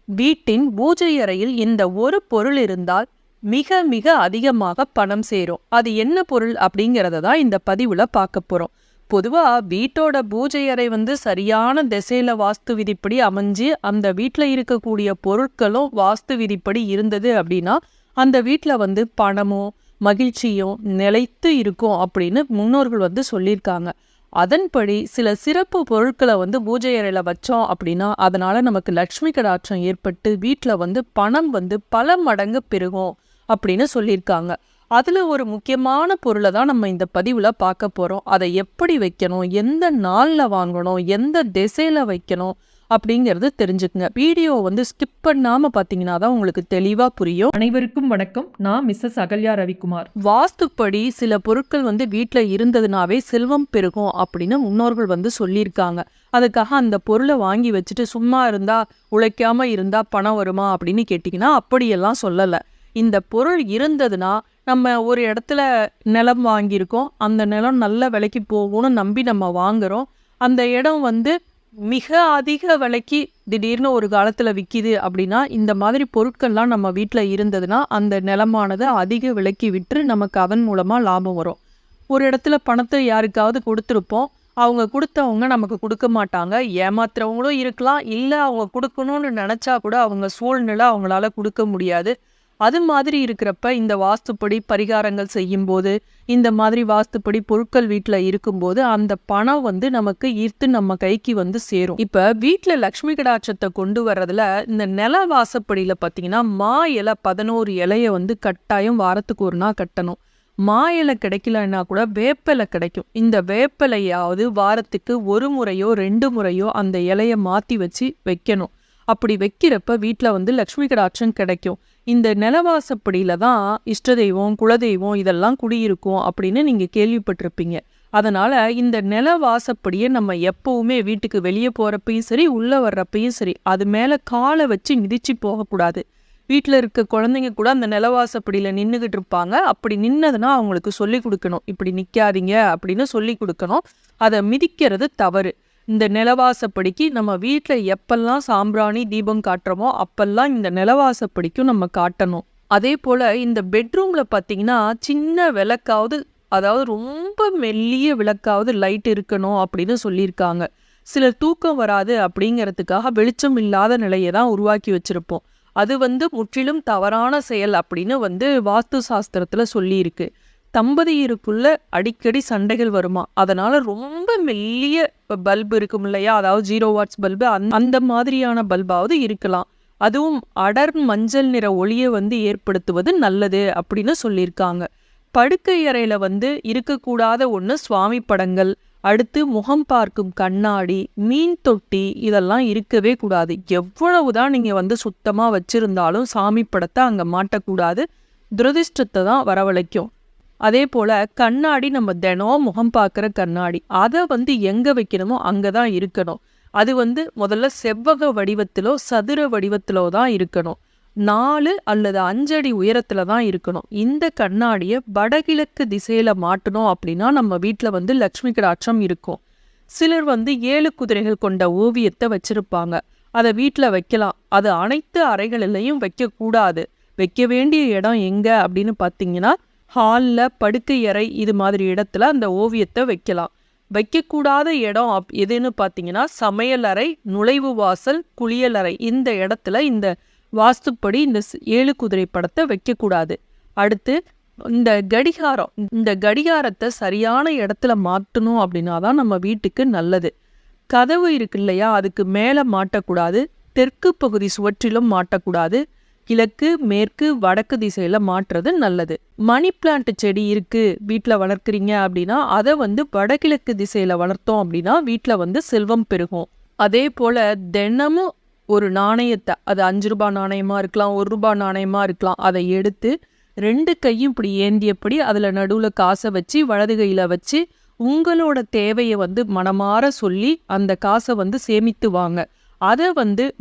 வீட்டின் பூஜை அறையில் இந்த ஒரு பொருள் இருந்தால் மிக மிக அதிகமாக பணம் சேரும். அது என்ன பொருள் அப்படிங்கிறத தான் இந்த பதிவுல பார்க்க போறோம். பொதுவா வீட்டோட பூஜை அறை சரியான திசையில வாஸ்து விதிப்படி அமைஞ்சு அந்த வீட்டில் இருக்கக்கூடிய பொருட்களும் வாஸ்து விதிப்படி இருந்தது அப்படின்னா அந்த வீட்டில் பணமும் மகிழ்ச்சியும் நிலைத்து இருக்கும் அப்படின்னு முன்னோர்கள் சொல்லியிருக்காங்க. அதன்படி சில சிறப்பு பொருட்களை பூஜை அறையில வச்சோம் அப்படின்னா அதனால நமக்கு லட்சுமி கடாட்சம் ஏற்பட்டு வீட்டில் பணம் பல மடங்கு பெருகும் அப்படின்னு சொல்லியிருக்காங்க. அதுல ஒரு முக்கியமான பொருளை தான் நம்ம இந்த பதிவுல பார்க்க போறோம். அதை எப்படி வைக்கணும், எந்த நாள்ல வாங்கணும், எந்த திசையில வைக்கணும் அப்படிங்கிறது தெரிஞ்சுக்குங்க. வீடியோ ஸ்கிப் பண்ணாம பார்த்தீங்கன்னா தான் உங்களுக்கு தெளிவா புரியும். அனைவருக்கும் வணக்கம். நான் மிஸ்ஸஸ் அகல்யா ரவிக்குமார். வாஸ்துப்படி சில பொருட்கள் வீட்டில் இருந்ததுனாவே செல்வம் பெருகும் அப்படின்னு முன்னோர்கள் சொல்லியிருக்காங்க. அதுக்காக அந்த பொருளை வாங்கி வச்சுட்டு சும்மா இருந்தா உழைக்காம இருந்தா பணம் வருமா அப்படின்னு கேட்டிங்கன்னா அப்படியெல்லாம் சொல்லலை. இந்த பொருள் இருந்ததுன்னா நம்ம ஒரு இடத்துல நிலம் வாங்கியிருக்கோம், அந்த நிலம் நல்ல விலைக்கு போகும்னு நம்பி நம்ம வாங்குறோம். அந்த இடம் மிக அதிக விலைக்கு திடீர்னு ஒரு காலத்தில் விற்கிது அப்படின்னா இந்த மாதிரி பொருட்கள்லாம் நம்ம வீட்டில் இருந்ததுன்னா அந்த நிலமானது அதிக விலைக்கு விற்று நமக்கு அதன் மூலமாக லாபம் வரும். ஒரு இடத்துல பணத்தை யாருக்காவது கொடுத்துருப்போம், அவங்க கொடுத்தவங்க நமக்கு கொடுக்க மாட்டாங்க, ஏமாத்துறவங்களும் இருக்கலாம், இல்லை அவங்க கொடுக்கணும்னு நினச்சா கூட அவங்க சூழ்நிலை அவங்களால கொடுக்க முடியாது. அது மாதிரி இருக்கிறப்ப இந்த வாஸ்துப்படி பரிகாரங்கள் செய்யும்போது இந்த மாதிரி வாஸ்துப்படி பொருட்கள் வீட்டில் இருக்கும்போது அந்த பணம் நமக்கு ஈர்த்து நம்ம கைக்கு சேரும். இப்போ வீட்டில் லக்ஷ்மி கடாட்சத்தை கொண்டு வர்றதுல இந்த நில வாசப்படியில் பார்த்தீங்கன்னா மா இலை 11 இலையை கட்டாயம் வாரத்துக்கு ஒரு நாள் கட்டணும். மா இலை கிடைக்கலன்னா கூட வேப்பிலை கிடைக்கும். இந்த வேப்பிலையாவது வாரத்துக்கு ஒரு முறையோ 2 முறையோ அந்த இலையை மாற்றி வச்சு வைக்கணும். அப்படி வைக்கிறப்ப வீட்டில் லக்ஷ்மி கடாட்சம் கிடைக்கும். இந்த நிலவாசப்படியில தான் இஷ்ட தெய்வம் குலதெய்வம் இதெல்லாம் குடியிருக்கும் அப்படின்னு நீங்கள் கேள்விப்பட்டிருப்பீங்க. அதனால் இந்த நிலவாசப்படியை நம்ம எப்போவுமே வீட்டுக்கு வெளியே போகிறப்பையும் சரி உள்ளே வர்றப்பையும் சரி அது மேலே காலை வச்சு மிதிச்சு போகக்கூடாது. வீட்டில் இருக்க குழந்தைங்க கூட அந்த நிலவாசப்படியில் நின்றுக்கிட்டு இருப்பாங்க. அப்படி நின்னதுன்னா அவங்களுக்கு சொல்லி கொடுக்கணும், இப்படி நிற்காதீங்க அப்படின்னு சொல்லி கொடுக்கணும். அதை மிதிக்கிறது தவறு. இந்த நிலவாசப்படிக்கு நம்ம வீட்டில் எப்பெல்லாம் சாம்பிராணி தீபம் காட்டுறோமோ அப்பெல்லாம் இந்த நிலவாசப்படிக்கும் நம்ம காட்டணும். அதே போல் இந்த பெட்ரூமில் பார்த்தீங்கன்னா சின்ன விளக்காவது, அதாவது ரொம்ப மெல்லிய விளக்காவது லைட் இருக்கணும் அப்படின்னு சொல்லியிருக்காங்க. சிலர் தூக்கம் வராது அப்படிங்கிறதுக்காக வெளிச்சம் இல்லாத நிலையை தான் உருவாக்கி வச்சுருப்போம். அது முற்றிலும் தவறான செயல் அப்படின்னு வாஸ்து சாஸ்திரத்தில் சொல்லியிருக்கு. தம்பதியருக்குள்ள அடிக்கடி சண்டைகள் வருமா, அதனால ரொம்ப மெல்லிய பல்பு இருக்கும் இல்லையா, அதாவது 0 வாட்ஸ் பல்பு அந்த மாதிரியான பல்பாவது இருக்கலாம். அதுவும் அடர் மஞ்சள் நிற ஒளியை ஏற்படுத்துவது நல்லது அப்படின்னு சொல்லியிருக்காங்க. படுக்கை அறையில இருக்கக்கூடாத ஒன்று சுவாமி படங்கள், அடுத்து முகம் பார்க்கும் கண்ணாடி, மீன் தொட்டி இதெல்லாம் இருக்கவே கூடாது. எவ்வளவுதான் நீங்க சுத்தமா வச்சிருந்தாலும் சாமி படத்தை அங்க மாட்டக்கூடாது, துரதிர்ஷ்டத்தை தான் வரவழைக்கும். அதே போல் கண்ணாடி நம்ம தினம் முகம் பார்க்குற கண்ணாடி அதை எங்கே வைக்கணுமோ அங்கே தான் இருக்கணும். அது முதல்ல செவ்வக வடிவத்திலோ சதுர வடிவத்திலோ தான் இருக்கணும். 4 அல்லது 5 அடி உயரத்தில் தான் இருக்கணும். இந்த கண்ணாடியை வடகிழக்கு திசையில் மாட்டணும் அப்படின்னா நம்ம வீட்டில் லக்ஷ்மி கடாட்சம் இருக்கும். சிலர் 7 குதிரைகள் கொண்ட ஓவியத்தை வச்சுருப்பாங்க, அதை வீட்டில் வைக்கலாம். அது அனைத்து அறைகளிலையும் வைக்கக்கூடாது. வைக்க வேண்டிய இடம் எங்கே அப்படின்னு பார்த்தீங்கன்னா ஹாலில், படுக்கை அறை இது மாதிரி இடத்துல அந்த ஓவியத்தை வைக்கலாம். வைக்கக்கூடாத இடம் எதுன்னு பார்த்தீங்கன்னா சமையல் அறை, நுழைவு வாசல், குளியல் அறை. இந்த இடத்துல இந்த வாஸ்துப்படி இந்த 7 குதிரை படத்தை வைக்கக்கூடாது. அடுத்து இந்த கடிகாரம், இந்த கடிகாரத்தை சரியான இடத்துல மாற்றணும் அப்படின்னா தான் நம்ம வீட்டுக்கு நல்லது. கதவு இருக்கு இல்லையா, அதுக்கு மேலே மாட்டக்கூடாது, தெற்கு பகுதி சுவற்றிலும் மாட்டக்கூடாது, கிழக்கு மேற்கு வடக்கு திசையில் மாற்றுறது நல்லது. மணி பிளான்ட் செடி இருக்குது வீட்டில் வளர்க்குறீங்க அப்படின்னா அதை வடகிழக்கு திசையில் வளர்த்தோம் அப்படின்னா வீட்டில் செல்வம் பெருகும். அதே போல் தினமும் ஒரு நாணயத்தை, அது 5 ரூபாய் நாணயமாக இருக்கலாம், 1 ரூபாய் நாணயமாக இருக்கலாம், அதை எடுத்து 2 கையும் இப்படி ஏந்தியபடி அதில் நடுவில் காசை வச்சு வலது கையில் வச்சு உங்களோட தேவையை மனமாற சொல்லி அந்த காசை சேமித்து வாங்க. அதை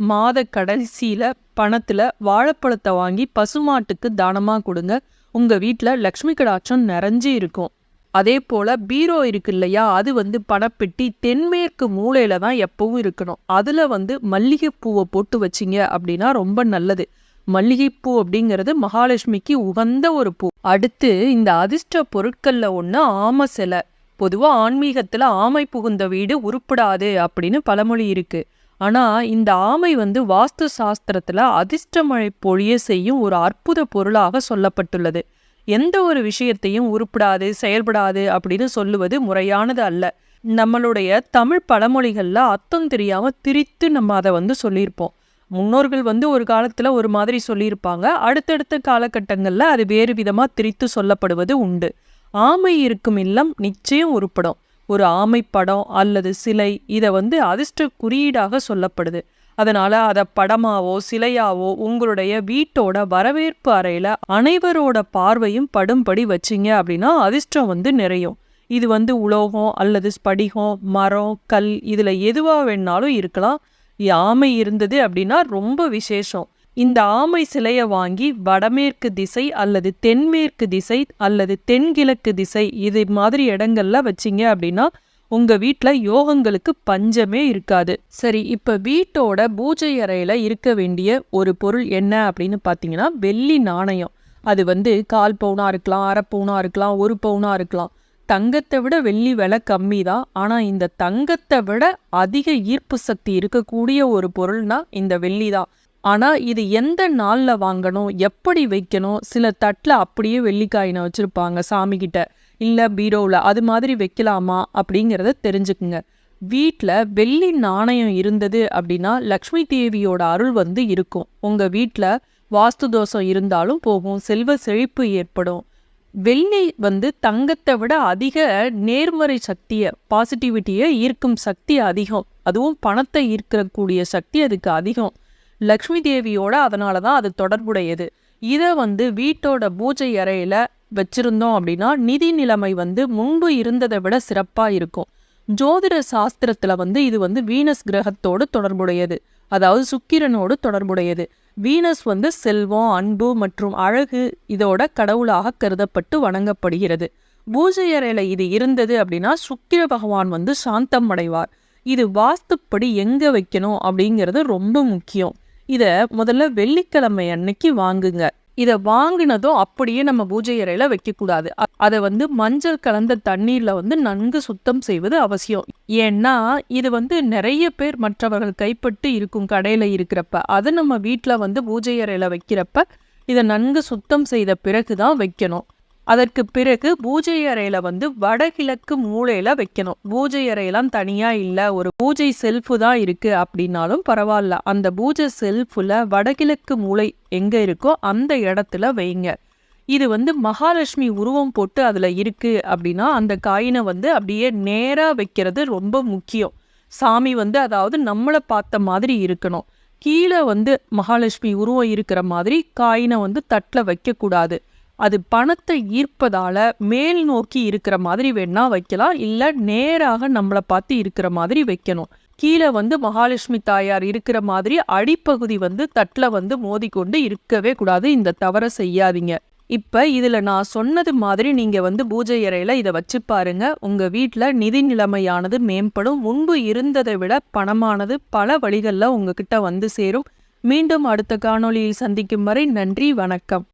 மாத கடைசியில் பணத்தில் வாழைப்பழத்தை வாங்கி பசுமாட்டுக்கு தானமாக கொடுங்க. உங்கள் வீட்டில் லக்ஷ்மி கடாட்சம் நிறைஞ்சு இருக்கும். அதே போல பீரோ இருக்கு இல்லையா, அது வந்து பணப்பெட்டி தென்மேற்கு மூலையில தான் எப்பவும் இருக்கணும். அதுல வந்து மல்லிகைப்பூவை போட்டு வச்சிங்க அப்படின்னா ரொம்ப நல்லது. மல்லிகைப்பூ அப்படிங்கிறது மகாலட்சுமிக்கு உகந்த ஒரு பூ. அடுத்து இந்த அதிர்ஷ்ட பொருட்கள்ல ஒண்ணு ஆம சிலை. பொதுவா ஆன்மீகத்துல ஆமை புகுந்த வீடு உருப்படாது அப்படின்னு பழமொழி இருக்கு. ஆனா இந்த ஆமை வந்து வாஸ்து சாஸ்திரத்துல அதிர்ஷ்ட மழை பொழிய செய்யும் ஒரு அற்புத பொருளாக சொல்லப்பட்டுள்ளது. எந்த ஒரு விஷயத்தையும் உருப்படாது செயல்படாது அப்படின்னு சொல்லுவது முறையானது அல்ல. நம்மளுடைய தமிழ் பழமொழிகள்ல அர்த்தம் தெரியாம திரித்து நம்ம அதை வந்து சொல்லியிருப்போம். முன்னோர்கள் வந்து ஒரு காலத்துல ஒரு மாதிரி சொல்லியிருப்பாங்க, அடுத்தடுத்த காலகட்டங்கள்ல அது வேறு விதமா திரித்து சொல்லப்படுவது உண்டு. ஆமை இருக்கும் இல்லம் நிச்சயம் உருப்படும். ஒரு ஆமை படம் அல்லது சிலை இதை வந்து அதிர்ஷ்ட குறியீடாக சொல்லப்படுது. அதனால அதை படமாவோ சிலையாவோ உங்களுடைய வீட்டோட வரவேற்பு அறையில அனைவரோட பார்வையும் படும்படி வச்சிங்க அப்படின்னா அதிர்ஷ்டம் வந்து நிறையும். இது வந்து உலோகம் அல்லது ஸ்படிகம், மரம், கல் இதுல எதுவா வேணாலும் இருக்கலாம். ஆமை இருந்தது அப்படின்னா ரொம்ப விசேஷம். இந்த ஆமை சிலையை வாங்கி வடமேற்கு திசை அல்லது தென்மேற்கு திசை அல்லது தென்கிழக்கு திசை இது மாதிரி இடங்கள்ல வச்சிங்க அப்படின்னா உங்க வீட்ல யோகங்களுக்கு பஞ்சமே இருக்காது. சரி, இப்ப வீட்டோட பூஜை அறையில இருக்க வேண்டிய ஒரு பொருள் என்ன அப்படின்னு பாத்தீங்கன்னா வெள்ளி நாணயம். அது வந்து 1/4 பவுனா இருக்கலாம், அரை பவுனா இருக்கலாம், 1 பவுனா இருக்கலாம். தங்கத்தை விட வெள்ளி விலை கம்மி தான். ஆனா இந்த தங்கத்தை விட அதிக ஈர்ப்பு சக்தி இருக்கக்கூடிய ஒரு பொருள்னா இந்த வெள்ளி தான். ஆனா இது எந்த நாள்ல வாங்கணும், எப்படி வைக்கணும், சில தட்டுல அப்படியே வெள்ளிக்காயினை வச்சிருப்பாங்க சாமி கிட்ட, இல்ல பீரோவில் அது மாதிரி வைக்கலாமா அப்படிங்கிறத தெரிஞ்சுக்குங்க. வீட்டில் வெள்ளி நாணயம் இருந்தது அப்படின்னா லக்ஷ்மி தேவியோட அருள் வந்து இருக்கும். உங்க வீட்டில் வாஸ்து தோஷம் இருந்தாலும் போகும், செல்வ செழிப்பு ஏற்படும். வெள்ளி வந்து தங்கத்தை விட அதிக நேர்மறை சக்தியை, பாசிட்டிவிட்டியை ஈர்க்கும் சக்தி அதிகம். அதுவும் பணத்தை ஈர்க்கக்கூடிய சக்தி அதுக்கு அதிகம். லக்ஷ்மி தேவியோட அதனால தான் அது தொடர்புடையது. இதை வந்து வீட்டோட பூஜை அறையில வச்சிருந்தோம் அப்படின்னா நிதி நிலைமை வந்து முன்பு இருந்ததை விட சிறப்பா இருக்கும். ஜோதிட சாஸ்திரத்துல வந்து இது வந்து வீனஸ் கிரகத்தோடு தொடர்புடையது, அதாவது சுக்கிரனோடு தொடர்புடையது. வீனஸ் வந்து செல்வம், அன்பு மற்றும் அழகு இதோட கடவுளாக கருதப்பட்டு வணங்கப்படுகிறது. பூஜை அறையில இது இருந்தது அப்படின்னா சுக்கிர பகவான் வந்து சாந்தம் அடைவார். இது வாஸ்துப்படி எங்க வைக்கணும் அப்படிங்கிறது ரொம்ப முக்கியம். இத முதல்ல வெள்ளிக்கிழமை அன்னைக்கு வாங்குங்க. இதை வாங்கினதும் அப்படியே நம்ம பூஜை அறையில வைக்கக்கூடாது. அதை வந்து மஞ்சள் கலந்த தண்ணீர்ல வந்து நன்கு சுத்தம் செய்வது அவசியம். ஏன்னா இது வந்து நிறைய பேர் மற்றவர்கள் கைப்பட்டு இருக்கும் கடையில இருக்கிறப்ப, அதை நம்ம வீட்டுல வந்து பூஜை அறையில வைக்கிறப்ப இதை நன்கு சுத்தம் செய்த பிறகுதான் வைக்கணும். அதற்கு பிறகு பூஜை அறையில வந்து வடகிழக்கு மூலையில வைக்கணும். பூஜை அறையெல்லாம் தனியா இல்ல, ஒரு பூஜை செல்ஃபு தான் இருக்கு அப்படின்னாலும் பரவாயில்ல, அந்த பூஜை செல்ஃபுல வடகிழக்கு மூலை எங்க இருக்கோ அந்த இடத்துல வைங்க. இது வந்து மகாலட்சுமி உருவம் போட்டு அதுல இருக்கு அப்படின்னா அந்த காயினை வந்து அப்படியே நேரா வைக்கிறது ரொம்ப முக்கியம். சாமி வந்து அதாவது நம்மளை பார்த்த மாதிரி இருக்கணும். கீழே வந்து மகாலட்சுமி உருவம் இருக்கிற மாதிரி காயினை வந்து தட்டுல வைக்கக்கூடாது. அது பணத்தை ஈர்ப்பதால மேல் நோக்கி இருக்கிற மாதிரி வேணா வைக்கலாம், இல்ல நேராக நம்மளை பார்த்து இருக்கிற மாதிரி வைக்கணும். கீழே வந்து மகாலட்சுமி தாயார் இருக்கிற மாதிரி அடிப்பகுதி வந்து தட்டுல வந்து மோதிக்கொண்டு இருக்கவே கூடாது. இந்த தவறை செய்யாதீங்க. இப்ப இதுல நான் சொன்னது மாதிரி நீங்க வந்து பூஜை அறையில இதை வச்சு பாருங்க. உங்க வீட்டுல நிதி நிலைமையானது மேம்படும். முன்பு இருந்ததை விட பணமானது பல வழிகள்ல உங்ககிட்ட வந்து சேரும். மீண்டும் அடுத்த காணொளியில் சந்திக்கும் வரை நன்றி, வணக்கம்.